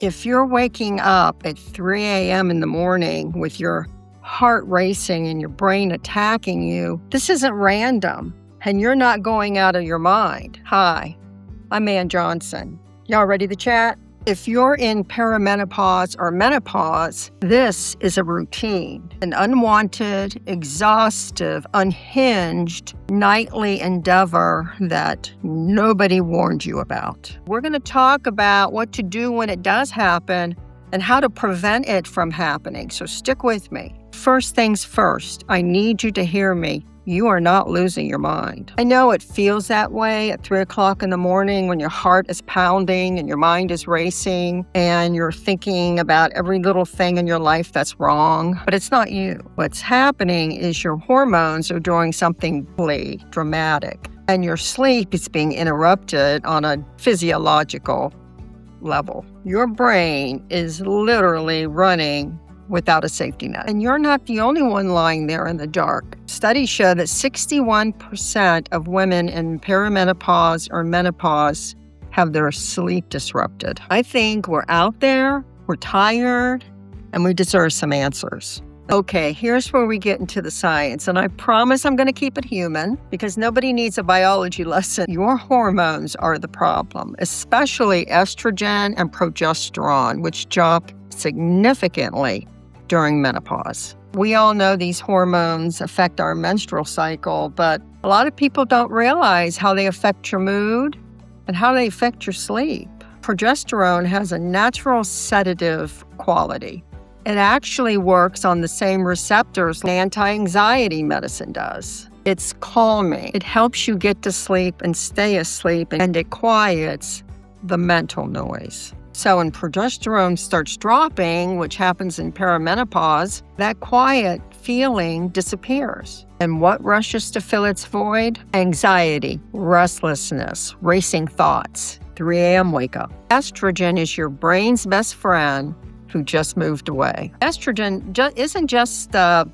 If you're waking up at 3 a.m. in the morning with your heart racing and your brain attacking you, this isn't random, and you're not going out of your mind. Hi, I'm Ann Johnson. Y'all ready to chat? If you're in perimenopause or menopause, this is a routine, an unwanted, exhaustive, unhinged, nightly endeavor that nobody warned you about. We're going to talk about what to do when it does happen and how to prevent it from happening, so stick with me. First things first, I need you to hear me. You are not losing your mind. I know it feels that way at 3 o'clock in the morning when your heart is pounding and your mind is racing and you're thinking about every little thing in your life that's wrong, but it's not you. What's happening is your hormones are doing something really dramatic, and your sleep is being interrupted on a physiological level. Your brain is literally running without a safety net. And you're not the only one lying there in the dark. Studies show that 61% of women in perimenopause or menopause have their sleep disrupted. I think we're out there, we're tired, and we deserve some answers. Okay, here's where we get into the science, and I promise I'm going to keep it human because nobody needs a biology lesson. Your hormones are the problem, especially estrogen and progesterone, which drop significantly during menopause. We all know these hormones affect our menstrual cycle, but a lot of people don't realize how they affect your mood and how they affect your sleep. Progesterone has a natural sedative quality. It actually works on the same receptors anti-anxiety medicine does. It's calming. It helps you get to sleep and stay asleep, and it quiets the mental noise. So when progesterone starts dropping, which happens in perimenopause, that quiet feeling disappears. And what rushes to fill its void? Anxiety, restlessness, racing thoughts, 3 a.m. wake up. Estrogen is your brain's best friend who just moved away. Estrogen isn't just a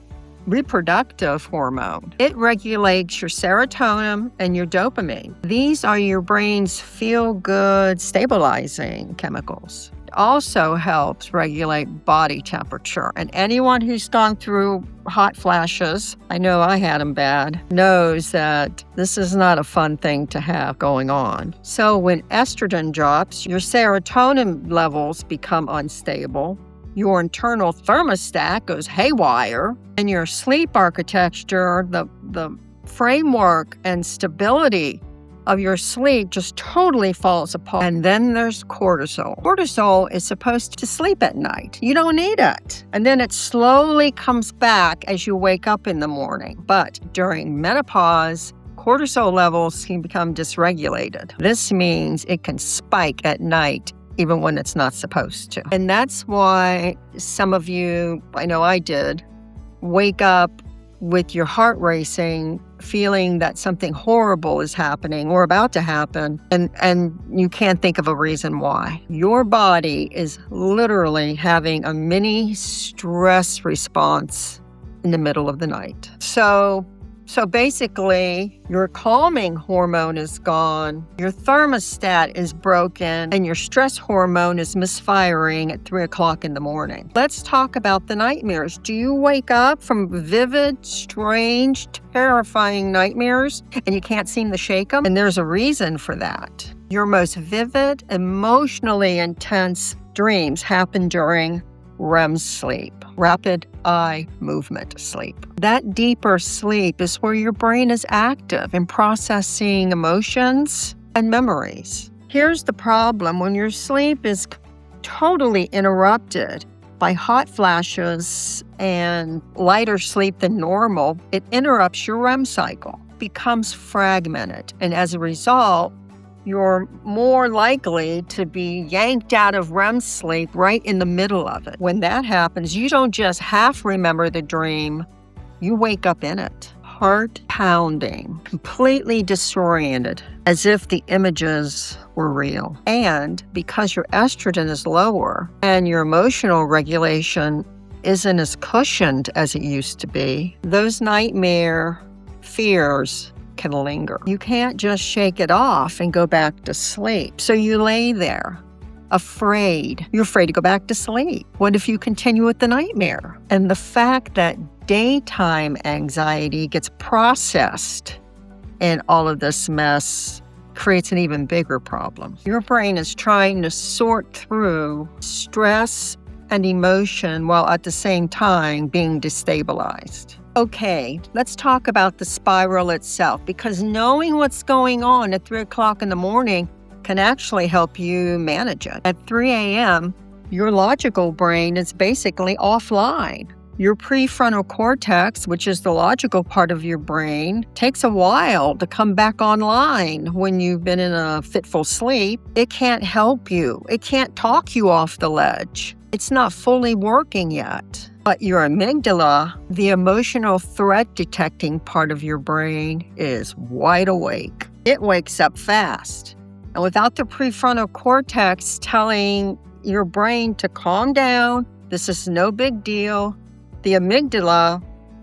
reproductive hormone. It regulates your serotonin and your dopamine. These are your brain's feel-good, stabilizing chemicals. It also helps regulate body temperature. And anyone who's gone through hot flashes, I know I had them bad, knows that this is not a fun thing to have going on. So when estrogen drops, your serotonin levels become unstable. Your internal thermostat goes haywire, and your sleep architecture, the framework and stability of your sleep just totally falls apart. And then there's cortisol. Cortisol is supposed to sleep at night. You don't need it. And then it slowly comes back as you wake up in the morning. But during menopause, cortisol levels can become dysregulated. This means it can spike at night even when it's not supposed to. And that's why some of you, I know I did, wake up with your heart racing, feeling that something horrible is happening or about to happen, and you can't think of a reason why. Your body is literally having a mini stress response in the middle of the night. So basically, your calming hormone is gone, your thermostat is broken, and your stress hormone is misfiring at 3 o'clock in the morning. Let's talk about the nightmares. Do you wake up from vivid, strange, terrifying nightmares and you can't seem to shake them? And there's a reason for that. Your most vivid, emotionally intense dreams happen during REM sleep, rapid eye movement sleep. That deeper sleep is where your brain is active in processing emotions and memories. Here's the problem. When your sleep is totally interrupted by hot flashes and lighter sleep than normal, it interrupts your REM cycle, becomes fragmented, and as a result, you're more likely to be yanked out of REM sleep right in the middle of it. When that happens, you don't just half remember the dream, you wake up in it. Heart pounding, completely disoriented, as if the images were real. And because your estrogen is lower and your emotional regulation isn't as cushioned as it used to be, those nightmare fears can linger. You can't just shake it off and go back to sleep. So you lay there afraid. You're afraid to go back to sleep. What if you continue with the nightmare? And the fact that daytime anxiety gets processed in all of this mess creates an even bigger problem. Your brain is trying to sort through stress and emotion while at the same time being destabilized. Okay, let's talk about the spiral itself, because knowing what's going on at 3 o'clock in the morning can actually help you manage it. At 3 a.m., your logical brain is basically offline. Your prefrontal cortex, which is the logical part of your brain, takes a while to come back online when you've been in a fitful sleep. It can't help you. It can't talk you off the ledge. It's not fully working yet. But your amygdala, the emotional threat detecting part of your brain, is wide awake. It wakes up fast. And without the prefrontal cortex telling your brain to calm down, this is no big deal, the amygdala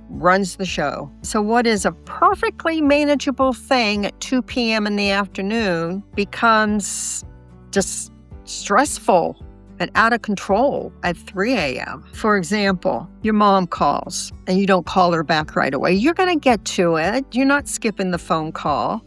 runs the show. So what is a perfectly manageable thing at 2 p.m. in the afternoon becomes just stressful and out of control at 3 a.m. For example, your mom calls and you don't call her back right away. You're going to get to it. You're not skipping the phone call.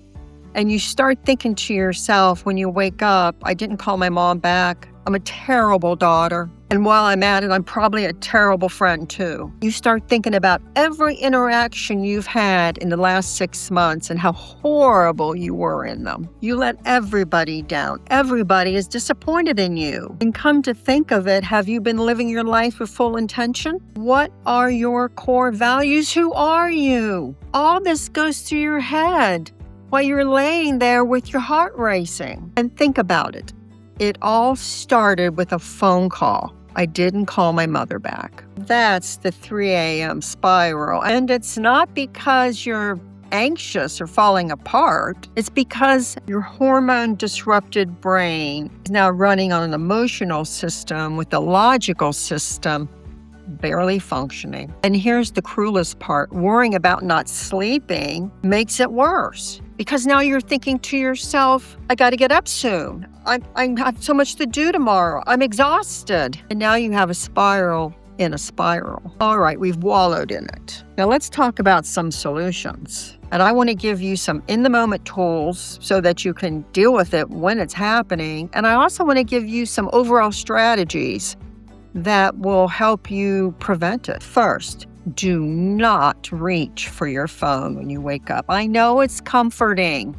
And you start thinking to yourself when you wake up, I didn't call my mom back. I'm a terrible daughter. And while I'm at it, I'm probably a terrible friend too. You start thinking about every interaction you've had in the last 6 months and how horrible you were in them. You let everybody down. Everybody is disappointed in you. And come to think of it, have you been living your life with full intention? What are your core values? Who are you? All this goes through your head while you're laying there with your heart racing. And think about it. It all started with a phone call. I didn't call my mother back. That's the 3 a.m. spiral. And it's not because you're anxious or falling apart. It's because your hormone-disrupted brain is now running on an emotional system with the logical system barely functioning. And here's the cruelest part. Worrying about not sleeping makes it worse. Because now you're thinking to yourself, I got to get up soon. I have so much to do tomorrow. I'm exhausted. And now you have a spiral in a spiral. All right, we've wallowed in it. Now let's talk about some solutions. And I want to give you some in-the-moment tools so that you can deal with it when it's happening. And I also want to give you some overall strategies that will help you prevent it. First, do not reach for your phone when you wake up. I know it's comforting,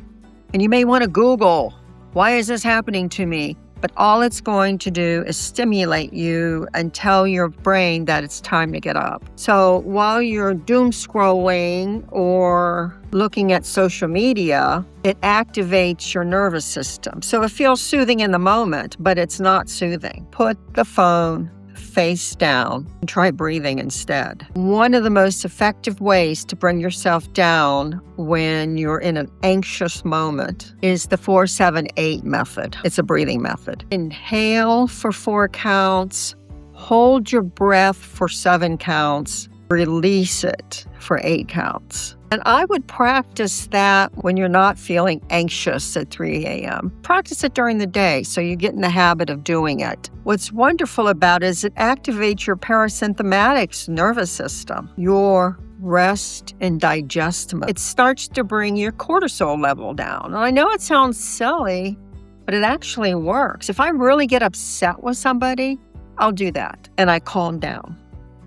and you may want to Google, why is this happening to me? But all it's going to do is stimulate you and tell your brain that it's time to get up. So while you're doom scrolling or looking at social media, it activates your nervous system. So it feels soothing in the moment, but it's not soothing. Put the phone face down and try breathing instead. One of the most effective ways to bring yourself down when you're in an anxious moment is the 4-7-8 method. It's a breathing method. Inhale for 4 counts, hold your breath for 7 counts, release it for 8 counts. And I would practice that when you're not feeling anxious at 3 a.m. Practice it during the day so you get in the habit of doing it. What's wonderful about it is it activates your parasympathetic nervous system, your rest and digest mode. It starts to bring your cortisol level down. And I know it sounds silly, but it actually works. If I really get upset with somebody, I'll do that. And I calm down.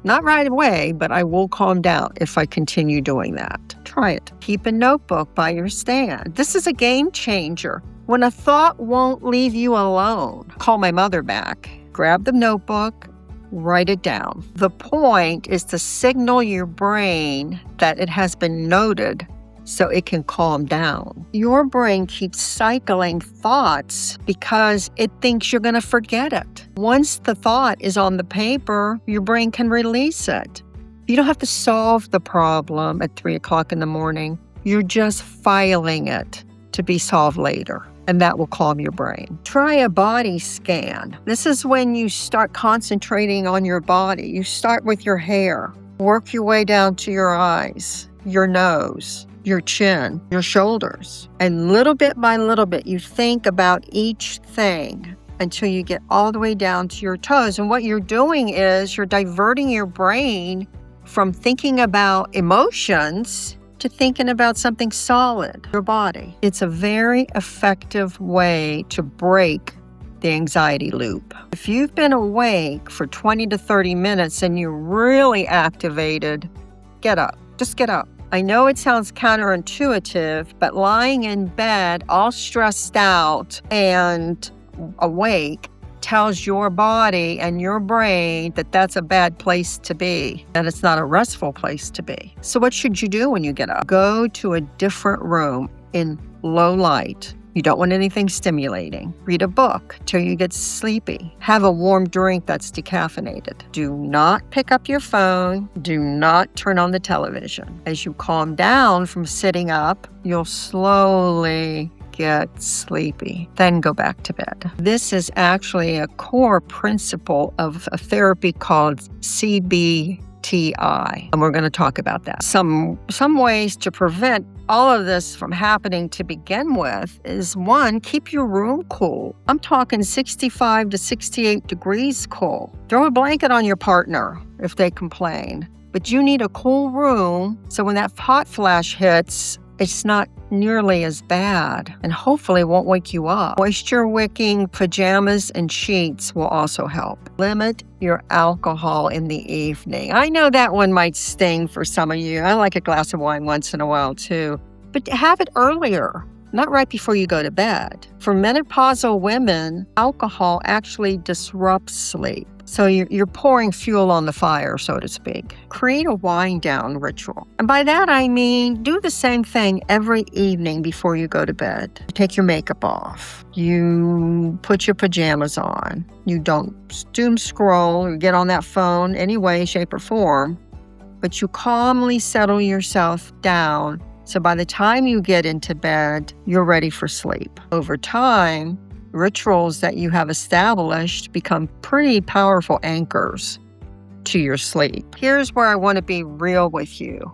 Not right away, but I will calm down if I continue doing that. Try it. Keep a notebook by your stand. This is a game changer. When a thought won't leave you alone, call my mother back. Grab the notebook, write it down. The point is to signal your brain that it has been noted so it can calm down. Your brain keeps cycling thoughts because it thinks you're going to forget it. Once the thought is on the paper, your brain can release it. You don't have to solve the problem at 3 o'clock in the morning. You're just filing it to be solved later, and that will calm your brain. Try a body scan. This is when you start concentrating on your body. You start with your hair, work your way down to your eyes, your nose, your chin, your shoulders. And little bit by little bit, you think about each thing until you get all the way down to your toes. And what you're doing is you're diverting your brain from thinking about emotions to thinking about something solid, your body. It's a very effective way to break the anxiety loop. If you've been awake for 20 to 30 minutes and you're really activated, get up. Just get up. I know it sounds counterintuitive, but lying in bed all stressed out and awake tells your body and your brain that that's a bad place to be, that it's not a restful place to be. So what should you do when you get up? Go to a different room in low light. You don't want anything stimulating. Read a book till you get sleepy. Have a warm drink that's decaffeinated. Do not pick up your phone. Do not turn on the television. As you calm down from sitting up, you'll slowly get sleepy, then go back to bed. This is actually a core principle of a therapy called CBTI, and we're going to talk about that. Some ways to prevent all of this from happening to begin with is, one, keep your room cool. I'm talking 65 to 68 degrees cool. Throw a blanket on your partner if they complain, but you need a cool room so when that hot flash hits, it's not nearly as bad and hopefully won't wake you up. Moisture-wicking pajamas and sheets will also help. Limit your alcohol in the evening. I know that one might sting for some of you. I like a glass of wine once in a while too, but have it earlier, not right before you go to bed. For menopausal women, alcohol actually disrupts sleep. So you're pouring fuel on the fire, so to speak. Create a wind down ritual. And by that, I mean, do the same thing every evening before you go to bed. You take your makeup off. You put your pajamas on. You don't doom scroll or get on that phone any way, shape, or form, but you calmly settle yourself down. So by the time you get into bed, you're ready for sleep. Over time, rituals that you have established become pretty powerful anchors to your sleep. Here's where I want to be real with you.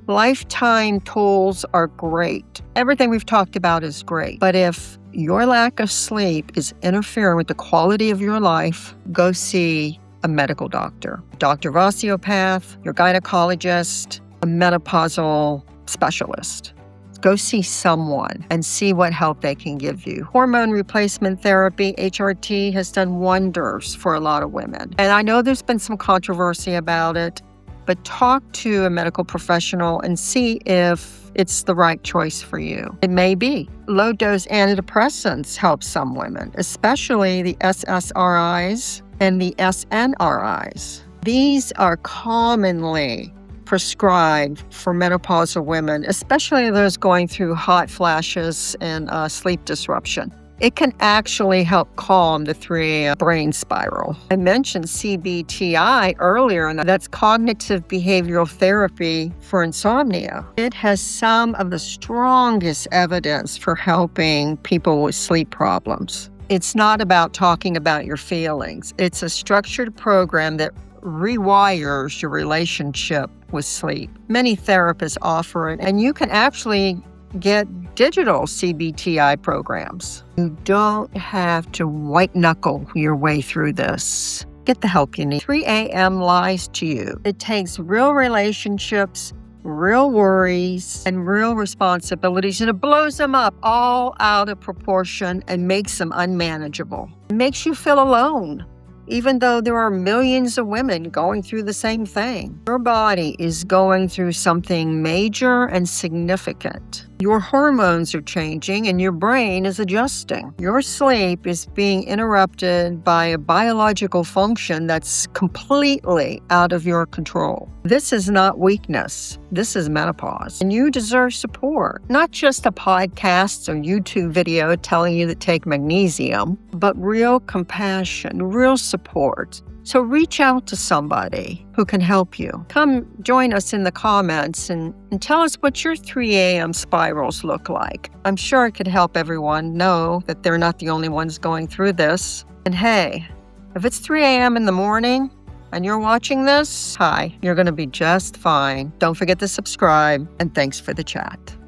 Lifetime tools are great. Everything we've talked about is great. But if your lack of sleep is interfering with the quality of your life, go see a medical doctor. Doctor of osteopath, your gynecologist, a menopausal specialist. Go see someone and see what help they can give you. Hormone replacement therapy, HRT, has done wonders for a lot of women. And I know there's been some controversy about it, but talk to a medical professional and see if it's the right choice for you. It may be. Low-dose antidepressants help some women, especially the SSRIs and the SNRIs. These are commonly prescribed for menopausal women, especially those going through hot flashes and sleep disruption. It can actually help calm the 3 a.m. brain spiral. I mentioned CBTI earlier, and that's cognitive behavioral therapy for insomnia. It has some of the strongest evidence for helping people with sleep problems. It's not about talking about your feelings. It's a structured program that rewires your relationship with sleep. Many therapists offer it, and you can actually get digital CBTI programs. You don't have to white knuckle your way through this. Get the help you need. 3 a.m. lies to you. It takes real relationships, real worries, and real responsibilities, and it blows them up all out of proportion and makes them unmanageable. It makes you feel alone, even though there are millions of women going through the same thing. Your body is going through something major and significant. Your hormones are changing and your brain is adjusting. Your sleep is being interrupted by a biological function that's completely out of your control. This is not weakness. This is menopause. And you deserve support. Not just a podcast or YouTube video telling you to take magnesium, but real compassion, real support. So reach out to somebody who can help you. Come join us in the comments and tell us what your 3 a.m. spirals look like. I'm sure it could help everyone know that they're not the only ones going through this. And hey, if it's 3 a.m. in the morning and you're watching this, hi, you're going to be just fine. Don't forget to subscribe, and thanks for the chat.